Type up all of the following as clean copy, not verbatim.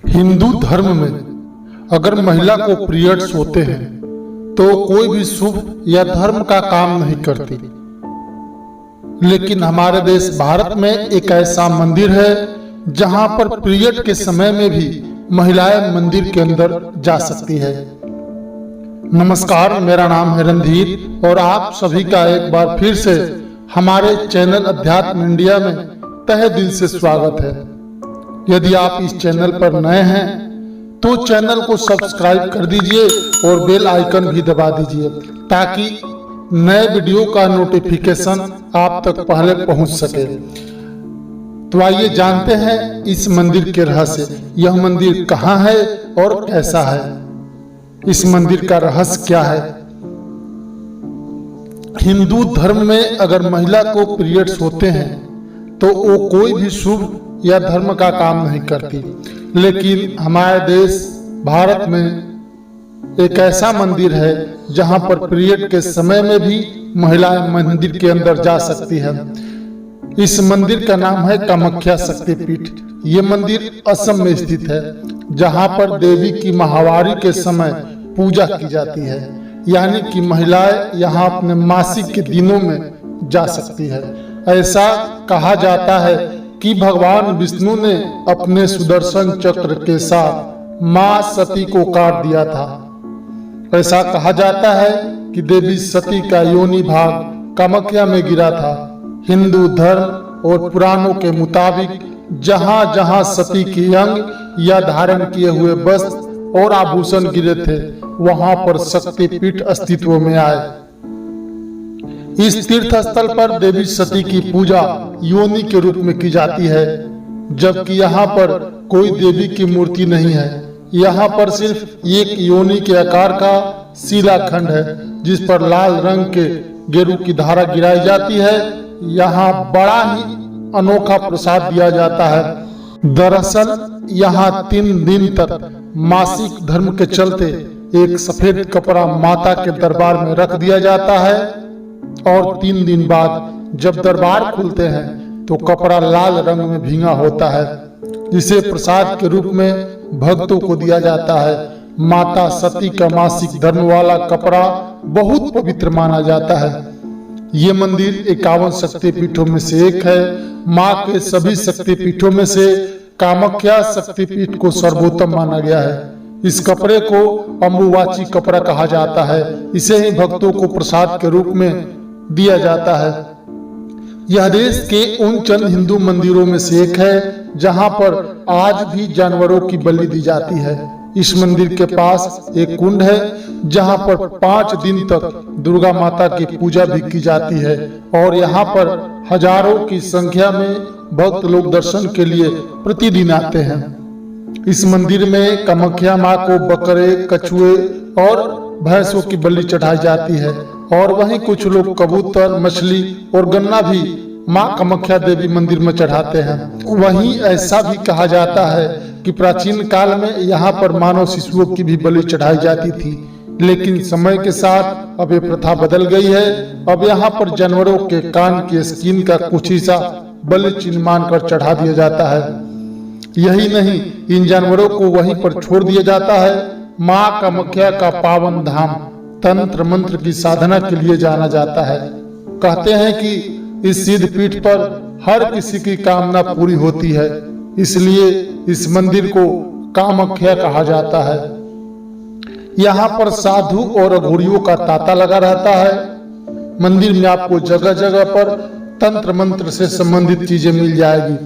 हिंदू धर्म में अगर महिला को पीरियड्स होते हैं तो कोई भी शुभ या धर्म का काम नहीं करती। लेकिन हमारे देश भारत में एक ऐसा मंदिर है जहां पर पीरियड के समय में भी महिलाएं मंदिर के अंदर जा सकती है। नमस्कार, मेरा नाम है रणधीर और आप सभी का एक बार फिर से हमारे चैनल अध्यात्म इंडिया में तहे दिल से स्वागत है। यदि आप इस चैनल पर नए हैं तो चैनल को सब्सक्राइब कर दीजिए और बेल आइकन भी दबा दीजिए ताकि नए वीडियो का नोटिफिकेशन आप तक पहले पहुंच सके। तो आइए जानते हैं इस मंदिर के रहस्य। यह मंदिर कहाँ है और कैसा है, इस मंदिर का रहस्य क्या है। हिंदू धर्म में अगर महिला को पीरियड्स होते हैं तो वो कोई भी शुभ या धर्म का काम नहीं करती। लेकिन हमारे देश भारत में एक ऐसा मंदिर है जहां पर पीरियड के समय में भी महिलाएं मंदिर के अंदर जा सकती हैं। इस मंदिर का नाम है कामाख्या शक्तिपीठ। ये मंदिर असम में स्थित है जहां पर देवी की माहवारी के समय पूजा की जाती है, यानी कि महिलाएं यहां अपने मासिक के दिनों में जा सकती है। ऐसा कहा जाता है कि भगवान विष्णु ने अपने सुदर्शन चक्र के साथ मां सती को काट दिया था। ऐसा कहा जाता है कि देवी सती का योनि भाग कामाख्या में गिरा था। हिंदू धर्म और पुराणों के मुताबिक जहां जहां सती के अंग या धारण किए हुए वस्त्र और आभूषण गिरे थे वहां पर शक्तिपीठ अस्तित्व में आए। इस तीर्थ स्थल पर देवी सती की पूजा योनि के रूप में की जाती है, जबकि यहाँ पर कोई देवी की मूर्ति नहीं है। यहाँ पर सिर्फ एक योनि के आकार का शिलाखंड है जिस पर लाल रंग के गेरू की धारा गिराई जाती है। यहाँ बड़ा ही अनोखा प्रसाद दिया जाता है। दरअसल यहाँ 3 दिन तक मासिक धर्म के चलते एक सफेद कपड़ा माता के दरबार में रख दिया जाता है और 3 दिन बाद जब दरबार खुलते हैं तो कपड़ा लाल रंग में भींगा होता है, जिसे प्रसाद के रूप में भक्तों को दिया जाता है। माता सती का मासिक धर्म वाला कपड़ा बहुत पवित्र माना जाता है। ये मंदिर 51 शक्तिपीठों में से एक है। माँ के सभी शक्तिपीठों में से कामाख्या शक्तिपीठ को सर्वोत्तम माना गया है। इस कपड़े को अम्बुवाची कपड़ा कहा जाता है। इसे ही भक्तों को प्रसाद के रूप में दिया जाता है। यह देश के उन चंद हिंदू मंदिरों में से एक है जहां पर आज भी जानवरों की बलि दी जाती है। इस मंदिर के पास एक कुंड है जहां पर 5 दिन तक दुर्गा माता की पूजा भी की जाती है और यहाँ पर हजारों की संख्या में भक्त लोग दर्शन के लिए प्रतिदिन आते हैं। इस मंदिर में कामाख्या माँ को बकरे, कछुए और भैंसों की बलि चढ़ाई जाती है और वहीं कुछ लोग कबूतर, मछली और गन्ना भी माँ कामाख्या देवी मंदिर में चढ़ाते हैं। वहीं ऐसा भी कहा जाता है कि प्राचीन काल में यहाँ पर मानव शिशुओं की भी बलि चढ़ाई जाती थी, लेकिन समय के साथ अब ये प्रथा बदल गई है। अब यहाँ पर जानवरों के कान की स्किन का कुछ हिस्सा बलि चिन्ह मानकर चढ़ा दिया जाता है। यही नहीं, इन जानवरों को वहीं पर छोड़ दिया जाता है। माँ कामाख्या का पावन धाम तंत्र मंत्र की साधना के लिए जाना जाता है। कहते हैं कि इस सिद्ध पीठ पर हर किसी की कामना पूरी होती है, इसलिए इस मंदिर को कामाख्या कहा जाता है। यहाँ पर साधु और अघोरियों का तांता लगा रहता है। मंदिर में आपको जगह जगह पर तंत्र मंत्र से संबंधित चीजें मिल जाएगी।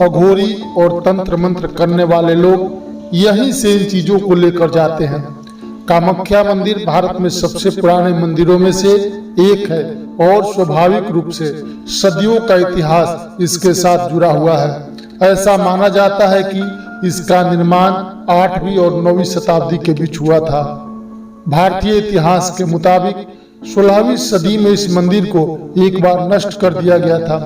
अघोरी और तंत्र मंत्र करने वाले लोग यहीं से इन चीजों को लेकर जाते हैं। कामाख्या मंदिर भारत में सबसे पुराने मंदिरों में से एक है और स्वाभाविक रूप से सदियों का इतिहास इसके साथ जुड़ा हुआ है। ऐसा माना जाता है कि इसका निर्माण 8वीं और 9वीं शताब्दी के बीच हुआ था। भारतीय इतिहास के मुताबिक 16वीं सदी में इस मंदिर को एक बार नष्ट कर दिया गया था।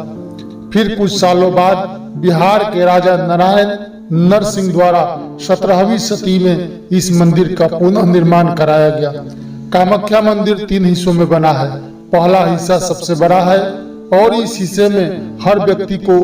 फिर कुछ सालों बाद बिहार के राजा नारायण नरसिंह द्वारा 17वीं सदी में इस मंदिर का पुनः निर्माण कराया गया। कामाख्या मंदिर 3 हिस्सों में बना है। पहला हिस्सा सबसे बड़ा है और इस हिस्से में हर व्यक्ति को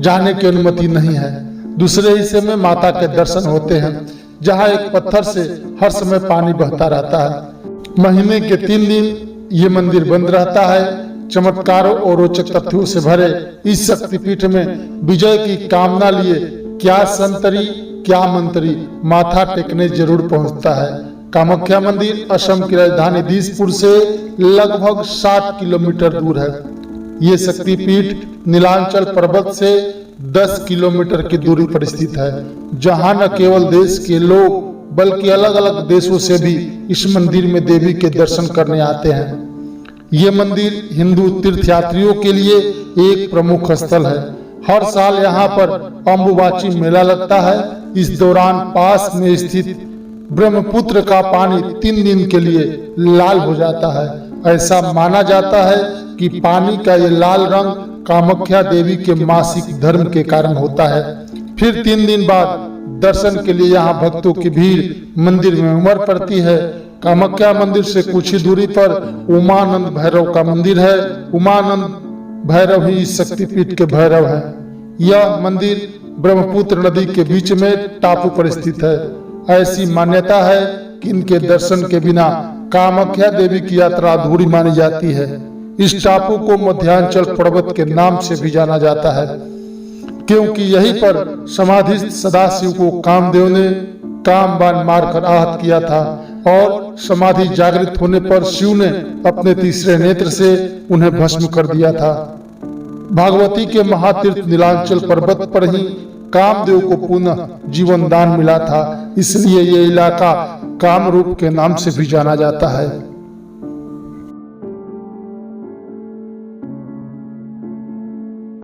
जाने की अनुमति नहीं है। दूसरे हिस्से में माता के दर्शन होते हैं, जहां एक पत्थर से हर समय पानी बहता रहता है। महीने के 3 दिन ये मंदिर बंद रहता है। चमत्कारों और रोचक तथ्यों से भरे इस शक्तिपीठ में विजय की कामना लिए क्या संतरी क्या मंत्री माथा टेकने जरूर पहुंचता है। कामाख्या मंदिर असम की राजधानी दिसपुर से लगभग 60 किलोमीटर दूर है। ये शक्तिपीठ नीलांचल पर्वत से 10 किलोमीटर की दूरी पर स्थित है, जहां न केवल देश के लोग बल्कि अलग अलग देशों से भी इस मंदिर में देवी के दर्शन करने आते हैं। ये मंदिर हिंदू तीर्थयात्रियों के लिए एक प्रमुख स्थल है। हर साल यहाँ पर अम्बुबाची मेला लगता है। इस दौरान पास में स्थित ब्रह्मपुत्र का पानी 3 दिन के लिए लाल हो जाता है। ऐसा माना जाता है कि पानी का ये लाल रंग कामाख्या देवी के मासिक धर्म के कारण होता है। फिर 3 दिन बाद दर्शन के लिए यहाँ भक्तों की भीड़ मंदिर में उमड़ पड़ती है। कामाख्या मंदिर से कुछ ही दूरी पर उमानंद भैरव का मंदिर है। उमानंद भैरव ही इस शक्तिपीठ के भैरव है। यह मंदिर ब्रह्मपुत्र नदी के बीच में टापू पर स्थित है। ऐसी मान्यता है कि इनके दर्शन के बिना कामाख्या देवी की यात्रा अधूरी मानी जाती है। इस टापू को मध्यांचल पर्वत के नाम से भी जाना जाता है, क्योंकि यहीं पर समाधिस्थ सदाशिव को कामदेव ने कामबाण मारकर आहत किया था और समाधि जागृत होने पर शिव ने अपने तीसरे नेत्र से उन्हें भस्म कर दिया था। भागवती के महातीर्थ नीलांचल पर्वत पर ही कामदेव को पुनः जीवन दान मिला था, इसलिए ये इलाका कामरूप के नाम से भी जाना जाता है।